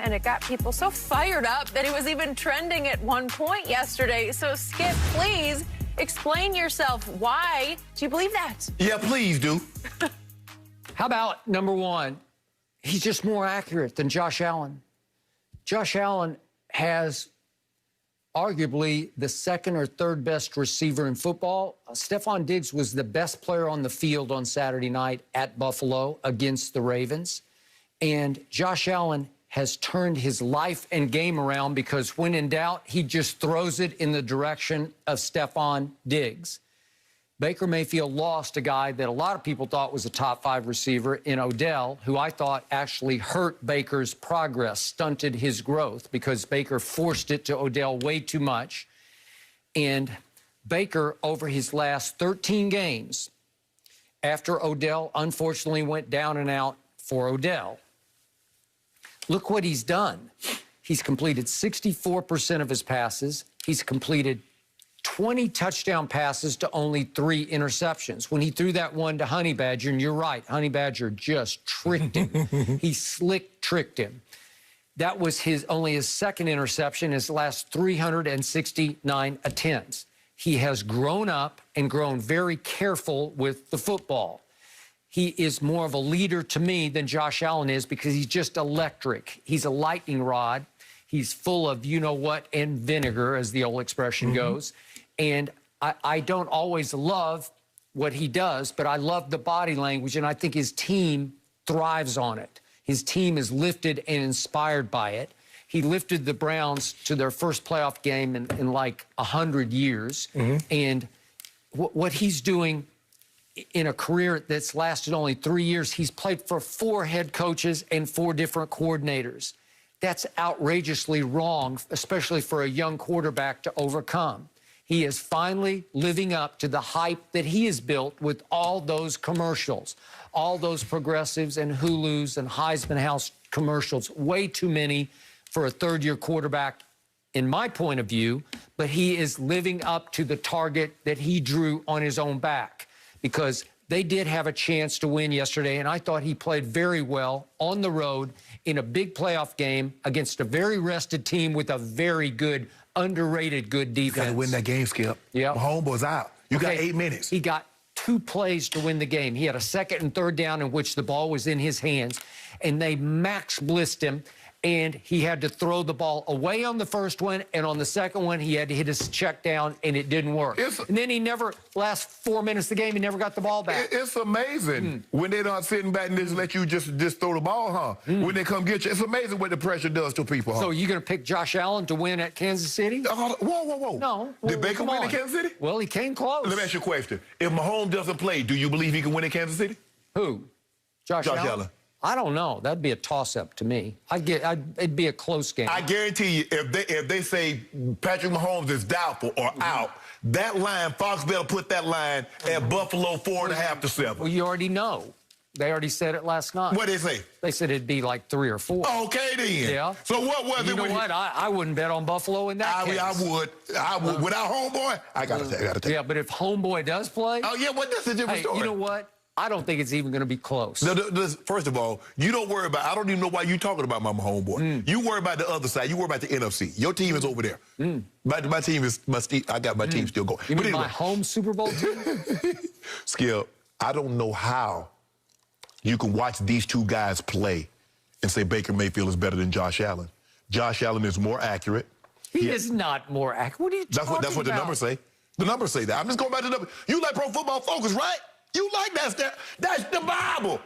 And it got people so fired up that it was even trending at one point yesterday. So, Skip, please explain yourself. Why do you believe that? Yeah, please do. How about number one? He's just more accurate than Josh Allen. Josh Allen has arguably the second or third best receiver in football. Stephon Diggs was the best player on the field on Saturday night at Buffalo against the Ravens. And Josh Allen has turned his life and game around because when in doubt, he just throws it in the direction of Stephon Diggs. Baker Mayfield lost a guy that a lot of people thought was a top 5 receiver in Odell, who I thought actually hurt Baker's progress, stunted his growth because Baker forced it to Odell way too much. And Baker, over his last 13 games, after Odell unfortunately went down and out for Odell, look what he's done. He's completed 64% of his passes. He's completed 20 touchdown passes to only 3 interceptions. When he threw that one to Honey Badger, and you're right, Honey Badger just tricked him. He slick tricked him. That was only his second interception, his last 369 attempts. He has grown up and grown very careful with the football. He is more of a leader to me than Josh Allen is because he's just electric. He's a lightning rod. He's full of you-know-what and vinegar, as the old expression goes. And I don't always love what he does, but I love the body language, and I think his team thrives on it. His team is lifted and inspired by it. He lifted the Browns to their first playoff game in like 100 years. And what he's doing in a career that's lasted only 3 years, he's played for 4 head coaches and 4 different coordinators. That's outrageously wrong, especially for a young quarterback to overcome. He is finally living up to the hype that he has built with all those commercials, all those Progressives and Hulus and Heisman House commercials, way too many for a third-year quarterback, in my point of view, but he is living up to the target that he drew on his own back because they did have a chance to win yesterday, and I thought he played very well on the road in a big playoff game against a very rested team with a very good, underrated good defense. You got to win that game, Skip. Yeah. My homeboy's out. You got 8 minutes. He got 2 plays to win the game. He had a second and third down in which the ball was in his hands, and they max blitzed him, and he had to throw the ball away on the first one, and on the second one, he had to hit his check down, and it didn't work. And then he never, last 4 minutes of the game, he never got the ball back. It's amazing when they're not sitting back and just let you just throw the ball, huh? When they come get you, it's amazing what the pressure does to people, huh? So you're going to pick Josh Allen to win at Kansas City? Whoa. No. Did Baker win in Kansas City? Well, he came close. Let me ask you a question. If Mahomes doesn't play, do you believe he can win in Kansas City? Who? Josh Allen? I don't know. That'd be a toss-up to me. It'd be a close game. I guarantee you, if they say Patrick Mahomes is doubtful or out, that line, Fox better put that line at Buffalo 4.5 to 7. Well, you already know. They already said it last night. What did they say? They said it'd be like 3 or 4. Okay, then. Yeah. So what was it? You know what? I wouldn't bet on Buffalo in that case. I would. Without Homeboy, I got to take. Yeah, but if Homeboy does play... Oh, yeah, that's a different story. You know what? I don't think it's even going to be close. First of all, you don't worry about... I don't even know why you're talking about my homeboy. You worry about the other side. You worry about the NFC. Your team is over there. My team is... I got my team still going. You mean my home Super Bowl team? Skip, I don't know how you can watch these 2 guys play and say Baker Mayfield is better than Josh Allen. Josh Allen is more accurate. He is not more accurate. What are you talking about? That's what the numbers say. The numbers say that. I'm just going back to the numbers. You like Pro Football Focus, right? You like that. That's the Bible.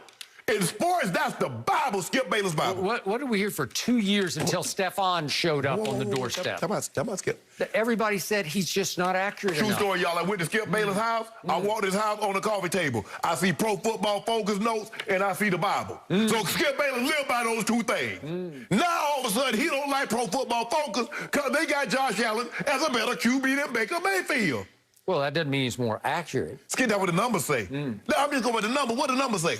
In sports, that's the Bible, Skip Bayless Bible. What did we hear for 2 years until Stephon showed up on the doorstep? Come on, Skip. Everybody said he's just not accurate enough. True story, y'all. I went to Skip Bayless' house. I walked his house on the coffee table. I see Pro Football Focus notes, and I see the Bible. So Skip Bayless lived by those 2 things. Now, all of a sudden, he don't like Pro Football Focus because they got Josh Allen as a better QB than Baker Mayfield. Well, that doesn't mean he's more accurate. Skip, that's what the numbers say. Now, I'm just going with the number. What the numbers say?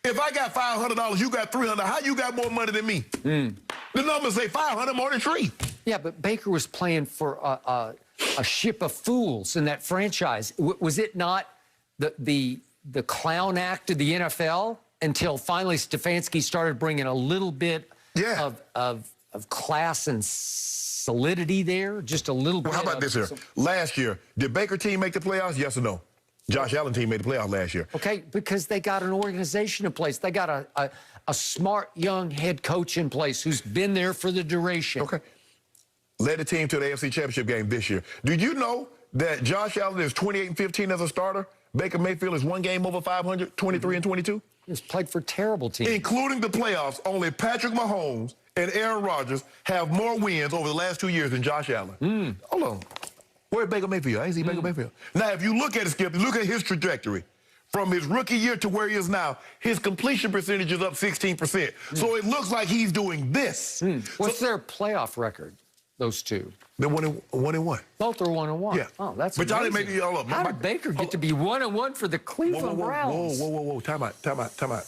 If I got $500, you got $300. How you got more money than me? The numbers say 500 more than 3. Yeah, but Baker was playing for a ship of fools in that franchise. Was it not the clown act of the NFL until finally Stefanski started bringing a little bit Yeah. of class and solidity there. Just a little bit. Well, how about this here? Last year, did Baker team make the playoffs? Yes or no? Josh Allen team made the playoffs last year. Okay, because they got an organization in place. They got a smart young head coach in place who's been there for the duration. Okay. Led the team to the AFC Championship game this year. Did you know that Josh Allen is 28-15 as a starter? Baker Mayfield is 1 game over 500, 23-22? He's played for terrible teams. Including the playoffs, only Patrick Mahomes and Aaron Rodgers have more wins over the last 2 years than Josh Allen. Hold on. Where's Baker Mayfield? I ain't see Baker Mayfield. Now, if you look at it, Skip, look at his trajectory. From his rookie year to where he is now, his completion percentage is up 16%. So it looks like he's doing this. What's their playoff record, those two? They're 1-1. Both are 1-1. Yeah. Oh, that's but y'all amazing. didn't make it. How did Baker get to be 1-1 for the Cleveland Browns? Whoa. Time out.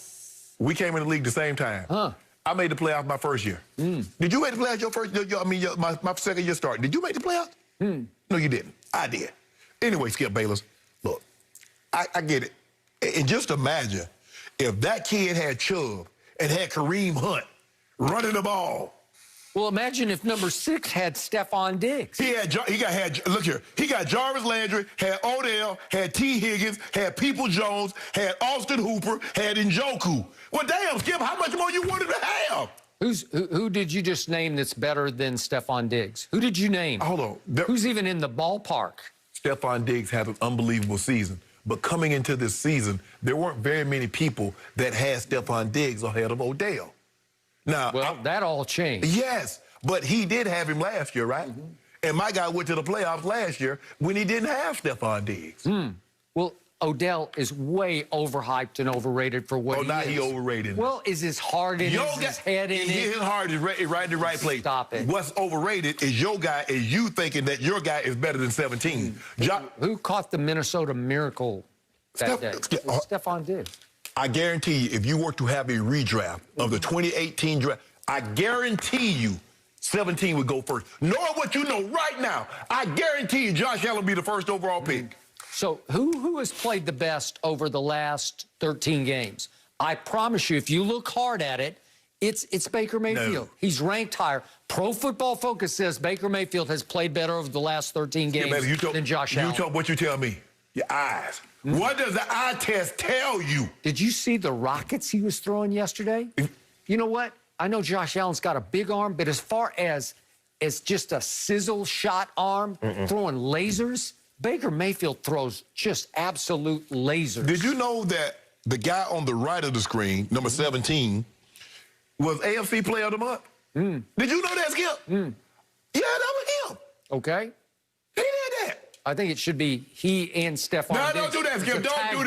We came in the league the same time. I made the playoffs my first year. Did you make the playoffs your first year? My second year start. Did you make the playoffs? No, you didn't. I did. Anyway, Skip Bayless, look, I get it. And just imagine if that kid had Chubb and had Kareem Hunt running the ball. Well, imagine if number 6 had Stephon Diggs. He got Jarvis Landry, had Odell, had T. Higgins, had People Jones, had Austin Hooper, had Njoku. Well, damn, Skip, how much more you wanted to have? Who did you just name that's better than Stephon Diggs? Who did you name? Hold on. Who's even in the ballpark? Stephon Diggs had an unbelievable season. But coming into this season, there weren't very many people that had Stephon Diggs ahead of Odell. Now, well, that all changed. Yes, but he did have him last year, right? And my guy went to the playoffs last year when he didn't have Stephon Diggs. Well, Odell is way overhyped and overrated for what he is. Oh, now he overrated. Well, is his heart in it? Is his head in it? His heart is right in the right place. Stop it. What's overrated is your guy, is you thinking that your guy is better than 17. Who caught the Minnesota Miracle that day? Stephon Diggs. I guarantee you, if you were to have a redraft of the 2018 draft, I guarantee you 17 would go first. Knowing what you know right now, I guarantee you Josh Allen will be the first overall pick. So who has played the best over the last 13 games? I promise you, if you look hard at it, it's Baker Mayfield. No. He's ranked higher. Pro Football Focus says Baker Mayfield has played better over the last 13 games than Josh Allen. What you tell me? Your eyes. What does the eye test tell you? Did you see the rockets he was throwing yesterday? You know what? I know Josh Allen's got a big arm, but as far as just a sizzle shot arm, throwing lasers, Baker Mayfield throws just absolute lasers. Did you know that the guy on the right of the screen, number 17, was AFC Player of the Month? Did you know that, Skip? Yeah, that was him. Okay. He did that. I think it should be he and Stephon Diggs. No, don't do that, Skip. Don't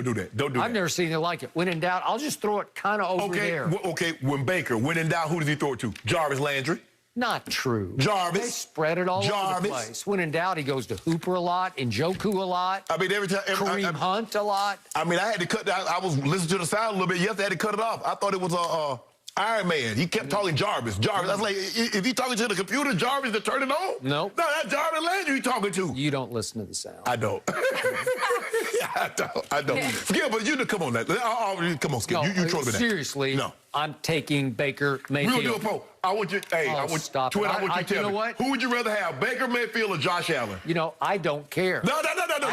do that. Don't do that. I've never seen it like it. When in doubt, I'll just throw it kind of over there. Okay, when Baker, when in doubt, who does he throw it to? Jarvis Landry. Not true. Jarvis. They spread it all over the place. When in doubt, he goes to Hooper a lot, Njoku a lot. I mean, every time. Kareem Hunt a lot. I mean, I had to cut that. I was listening to the sound a little bit yesterday. I had to cut it off. I thought it was Iron Man. He kept talking Jarvis. I was like, if he talking to the computer, Jarvis to turn it on? No. No, that's Jarvis Landry you talking to. You don't listen to the sound. I don't. I don't. Skip, but you come on that. Come on, Skip. No, you trolling me that. Seriously. No. I'm taking Baker Mayfield. We're going to do a poll. I want you, stop Twitter, it. I want you to tell me. Who would you rather have, Baker Mayfield or Josh Allen? You know, I don't care. No.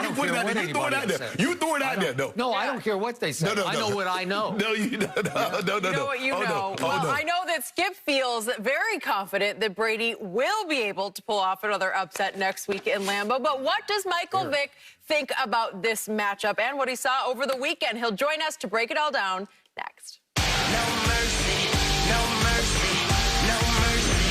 You put it out there. You throw it out there. You throw it out there. No, I don't care what they say. I know what I know. No, you know. No. You know what you know. Well, I know that Skip feels very confident that Brady will be able to pull off another upset next week in Lambeau. But what does Michael Vick think about this matchup and what he saw over the weekend? He'll join us to break it all down next. No mercy, no mercy, no mercy.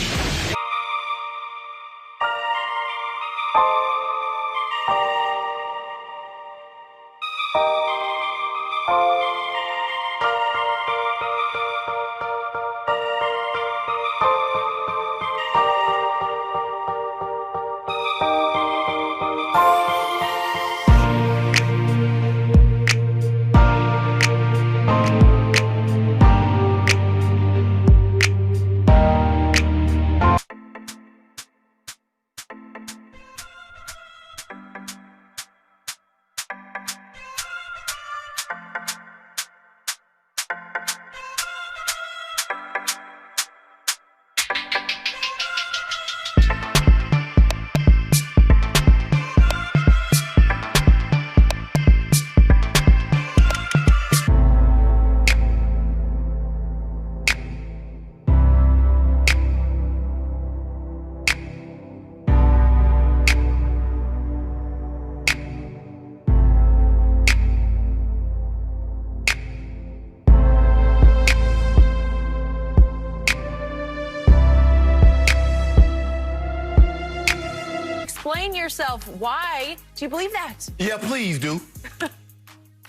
Explain yourself. Why do you believe that? Yeah, please do.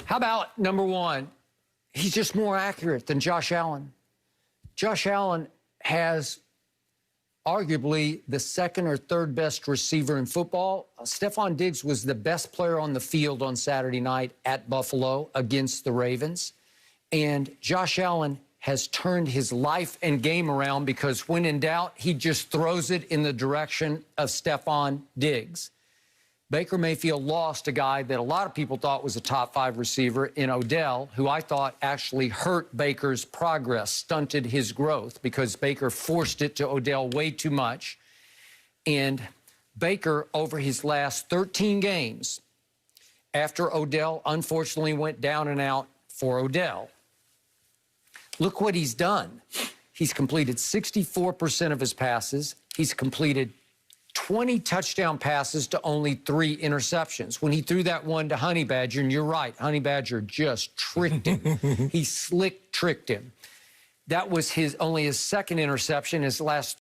How about number one? He's just more accurate than Josh Allen. Josh Allen has arguably the second or third best receiver in football. Stephon Diggs was the best player on the field on Saturday night at Buffalo against the Ravens. And Josh Allen has turned his life and game around because when in doubt, he just throws it in the direction of Stephon Diggs. Baker Mayfield lost a guy that a lot of people thought was a top 5 receiver in Odell, who I thought actually hurt Baker's progress, stunted his growth because Baker forced it to Odell way too much. And Baker, over his last 13 games, after Odell unfortunately went down and out for Odell, look what he's done. He's completed 64% of his passes. He's completed 20 touchdown passes to only 3 interceptions. When he threw that one to Honey Badger, and you're right, Honey Badger just tricked him. He slick tricked him. That was only his second interception. His last